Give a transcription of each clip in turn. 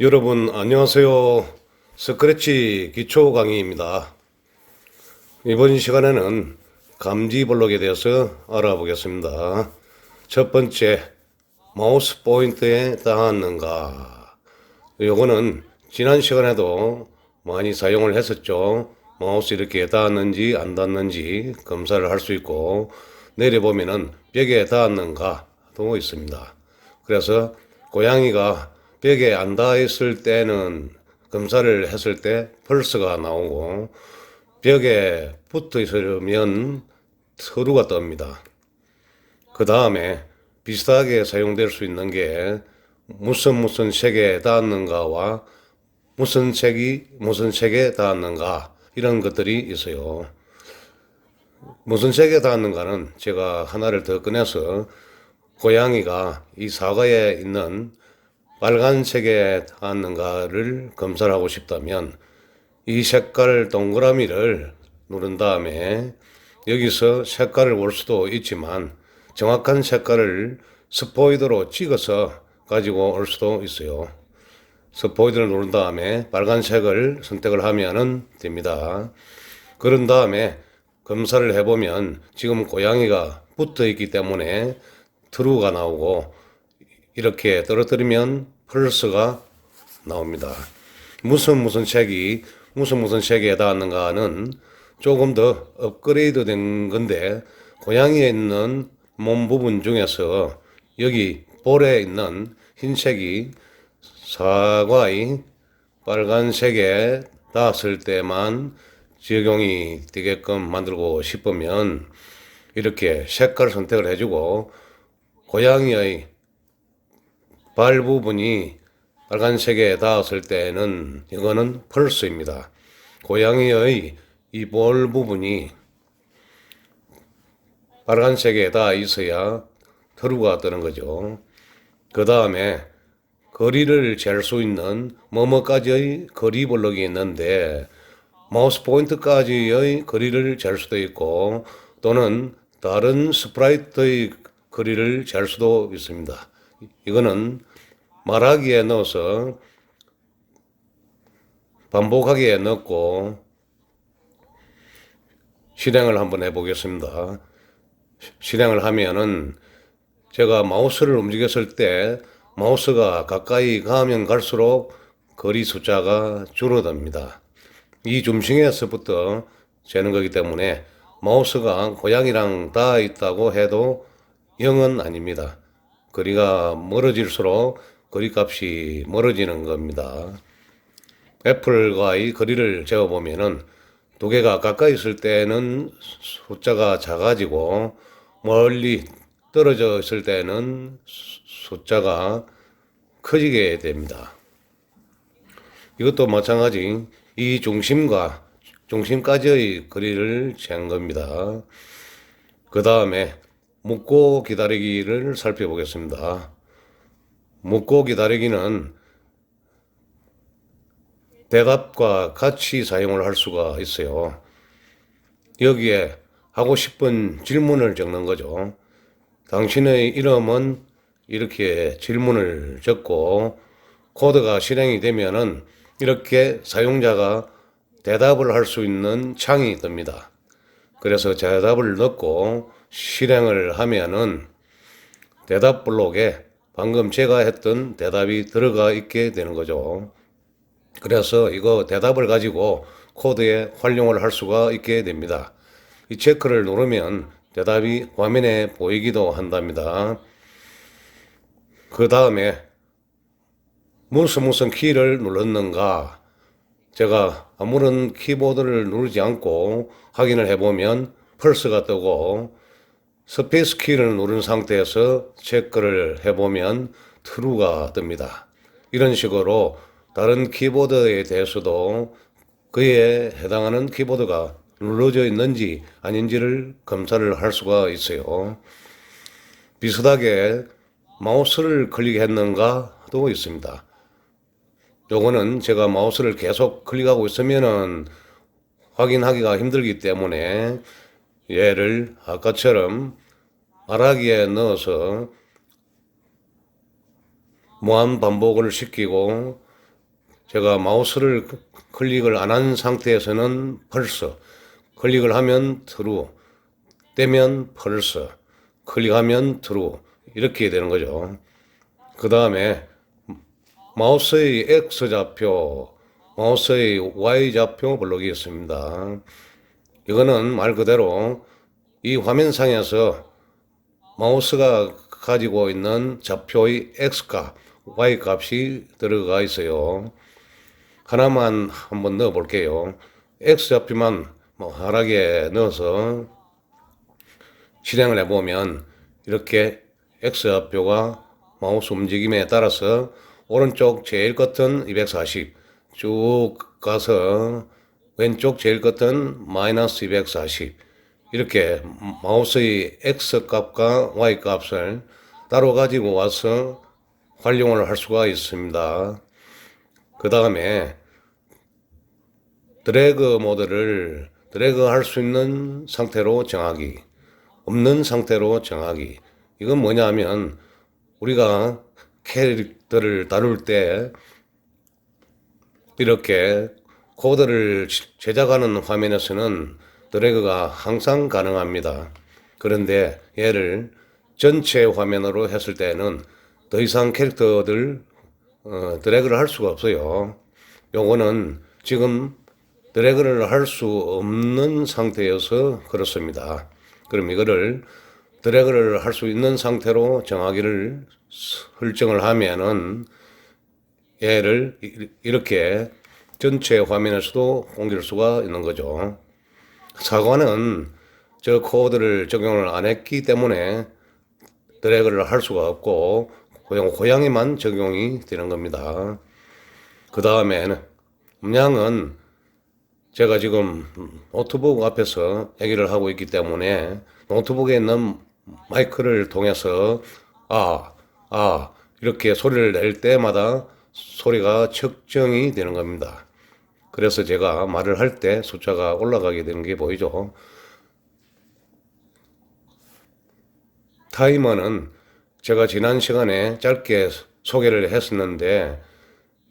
여러분 안녕하세요. 스크래치 기초 강의입니다. 이번 시간에는 감지 블록에 대해서 알아보겠습니다. 첫 번째, 마우스 포인터에 닿았는가? 요거는 지난 시간에도 많이 사용을 했었죠. 마우스 이렇게 닿았는지 안 닿았는지 검사를 할 수 있고, 내려보면은 벽에 닿았는가도 있습니다. 그래서 고양이가 벽에 안 닿았을 때는 검사를 했을 때 펄스가 나오고, 벽에 붙어 있으면 서류가 뜹니다. 그 다음에 비슷하게 사용될 수 있는 게 무슨 색에 닿았는가와 무슨 색이 무슨 색에 닿았는가, 이런 것들이 있어요. 무슨 색에 닿았는가는 제가 하나를 더 꺼내서, 고양이가 이 사과에 있는 빨간색에 닿았는가를 검사를 하고 싶다면 이 색깔 동그라미를 누른 다음에 여기서 색깔을 볼 수도 있지만 정확한 색깔을 스포이드로 찍어서 가지고 올 수도 있어요. 스포이드를 누른 다음에 빨간색을 선택을 하면 됩니다. 그런 다음에 검사를 해보면 지금 고양이가 붙어 있기 때문에 트루가 나오고, 이렇게 떨어뜨리면 펄스가 나옵니다. 무슨 색이 무슨 색에 닿았는가는 조금 더 업그레이드 된 건데, 고양이에 있는 몸 부분 중에서 여기 볼에 있는 흰색이 사과의 빨간색에 닿았을 때만 적용이 되게끔 만들고 싶으면 이렇게 색깔 선택을 해주고, 고양이의 발 부분이 빨간색에 닿았을 때는 이거는 펄스입니다. 고양이의 이 볼 부분이 빨간색에 닿아 있어야 트루가 뜨는 거죠. 그 다음에 거리를 잴 수 있는 뭐뭐까지의 거리 블록이 있는데, 마우스 포인트까지의 거리를 잴 수도 있고 또는 다른 스프라이트의 거리를 잴 수도 있습니다. 이거는 말하기에 넣어서 반복하기에 넣고 실행을 한번 해보겠습니다. 실행을 하면은 제가 마우스를 움직였을 때 마우스가 가까이 가면 갈수록 거리 숫자가 줄어듭니다. 이 줌싱에서부터 재는 거기 때문에 마우스가 고양이랑 닿아 있다고 해도 0은 아닙니다. 거리가 멀어질수록 거리값이 멀어지는 겁니다. 애플과의 거리를 재어보면은 두 개가 가까이 있을 때는 숫자가 작아지고 멀리 떨어져 있을 때는 숫자가 커지게 됩니다. 이것도 마찬가지 이 중심과 중심까지의 거리를 재는 겁니다. 그 다음에 묻고 기다리기를 살펴보겠습니다. 묻고 기다리기는 대답과 같이 사용을 할 수가 있어요. 여기에 하고 싶은 질문을 적는 거죠. 당신의 이름은, 이렇게 질문을 적고 코드가 실행이 되면은 이렇게 사용자가 대답을 할 수 있는 창이 뜹니다. 그래서 대답을 넣고 실행을 하면은 대답 블록에 방금 제가 했던 대답이 들어가 있게 되는 거죠. 그래서 이거 대답을 가지고 코드에 활용을 할 수가 있게 됩니다. 이 체크를 누르면 대답이 화면에 보이기도 한답니다. 그 다음에 무슨 키를 눌렀는가, 제가 아무런 키보드를 누르지 않고 확인을 해보면 펄스가 뜨고, 스페이스 키를 누른 상태에서 체크를 해보면 true가 뜹니다. 이런 식으로 다른 키보드에 대해서도 그에 해당하는 키보드가 눌러져 있는지 아닌지를 검사를 할 수가 있어요. 비슷하게 마우스를 클릭했는가도 있습니다. 요거는 제가 마우스를 계속 클릭하고 있으면은 확인하기가 힘들기 때문에 얘를 아까처럼 말하기에 넣어서 무한 반복을 시키고 제가 마우스를 클릭을 안 한 상태에서는 펄스, 클릭을 하면 트루, 떼면 펄스, 클릭하면 트루 이렇게 되는 거죠. 그 다음에 마우스의 X좌표, 마우스의 Y좌표 블록이 있습니다. 이거는 말 그대로 이 화면상에서 마우스가 가지고 있는 좌표의 X값, Y값이 들어가 있어요. 하나만 한번 넣어 볼게요. X좌표만 환하게 넣어서 실행을 해보면 이렇게 X좌표가 마우스 움직임에 따라서 오른쪽 제일 끝은 240, 쭉 가서 왼쪽 제일 끝은 마이너스 240 이렇게 마우스의 X값과 Y값을 따로 가지고 와서 활용을 할 수가 있습니다. 그 다음에 드래그 모드를 드래그 할 수 있는 상태로 정하기, 없는 상태로 정하기. 이건 뭐냐면 우리가 캐릭터를 다룰 때 이렇게 코드를 제작하는 화면에서는 드래그가 항상 가능합니다. 그런데 얘를 전체 화면으로 했을 때는 더 이상 캐릭터들 드래그를 할 수가 없어요. 요거는 지금 드래그를 할 수 없는 상태여서 그렇습니다. 그럼 이거를 드래그를 할 수 있는 상태로 정하기를 설정을 하면은 얘를 이렇게 전체 화면에서도 옮길 수가 있는 거죠. 사과는 저 코드를 적용을 안 했기 때문에 드래그를 할 수가 없고 고양이만 적용이 되는 겁니다. 그 다음에는 음량은 제가 지금 노트북 앞에서 얘기를 하고 있기 때문에 노트북에 있는 마이크를 통해서 이렇게 소리를 낼 때마다 소리가 측정이 되는 겁니다. 그래서 제가 말을 할 때 숫자가 올라가게 되는 게 보이죠. 타이머는 제가 지난 시간에 짧게 소개를 했었는데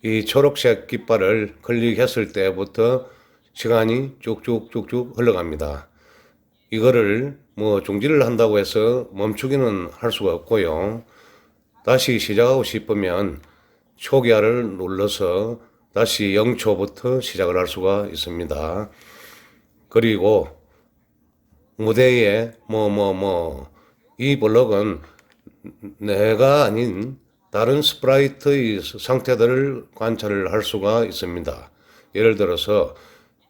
이 초록색 깃발을 클릭했을 때부터 시간이 쭉쭉쭉쭉 흘러갑니다. 이거를 중지를 한다고 해서 멈추기는 할 수가 없고요. 다시 시작하고 싶으면 초기화를 눌러서 다시 0초부터 시작을 할 수가 있습니다. 그리고 무대에 이 블록은 내가 아닌 다른 스프라이트의 상태들을 관찰을 할 수가 있습니다. 예를 들어서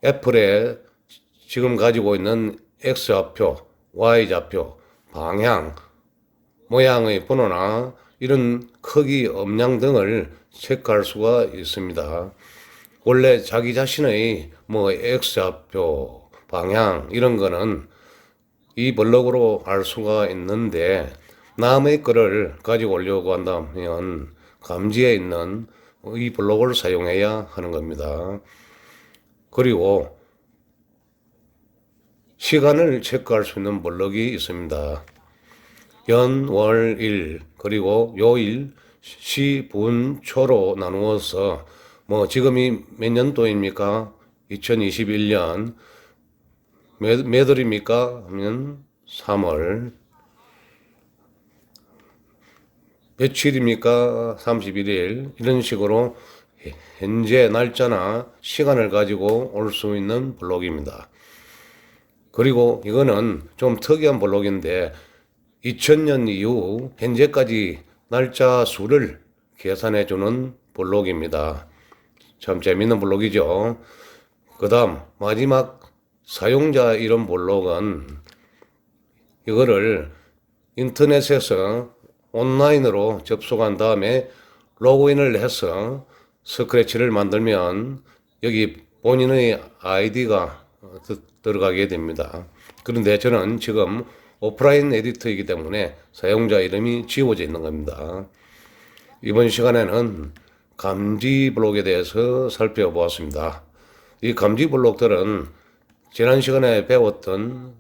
애플에 지금 가지고 있는 X좌표, Y좌표, 방향, 모양의 번호나 이런 크기, 음량 등을 체크할 수가 있습니다. 원래 자기 자신의 X좌표, 방향 이런 거는 이 블록으로 알 수가 있는데 남의 거를 가지고 오려고 한다면 감지에 있는 이 블록을 사용해야 하는 겁니다. 그리고 시간을 체크할 수 있는 블록이 있습니다. 연, 월, 일, 그리고 요일, 시, 분, 초로 나누어서 지금이 몇 년도입니까? 2021년 몇 월입니까? 하면 3월 며칠입니까? 31일 이런 식으로 현재 날짜나 시간을 가지고 올 수 있는 블록입니다. 그리고 이거는 좀 특이한 블록인데 2000년 이후 현재까지 날짜 수를 계산해 주는 블록입니다. 참 재밌는 블록이죠. 그 다음 마지막 사용자 이름 블록은 이거를 인터넷에서 온라인으로 접속한 다음에 로그인을 해서 스크래치를 만들면 여기 본인의 아이디가 들어가게 됩니다. 그런데 저는 지금 오프라인 에디터이기 때문에 사용자 이름이 지워져 있는 겁니다. 이번 시간에는 감지 블록에 대해서 살펴보았습니다. 이 감지 블록들은 지난 시간에 배웠던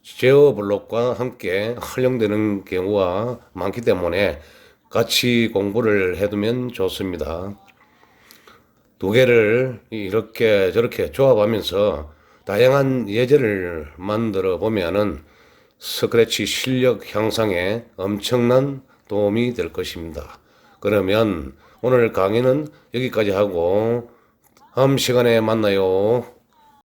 제어 블록과 함께 활용되는 경우가 많기 때문에 같이 공부를 해두면 좋습니다. 두 개를 이렇게 저렇게 조합하면서 다양한 예제를 만들어 보면은 스크래치 실력 향상에 엄청난 도움이 될 것입니다. 그러면 오늘 강의는 여기까지 하고 다음 시간에 만나요.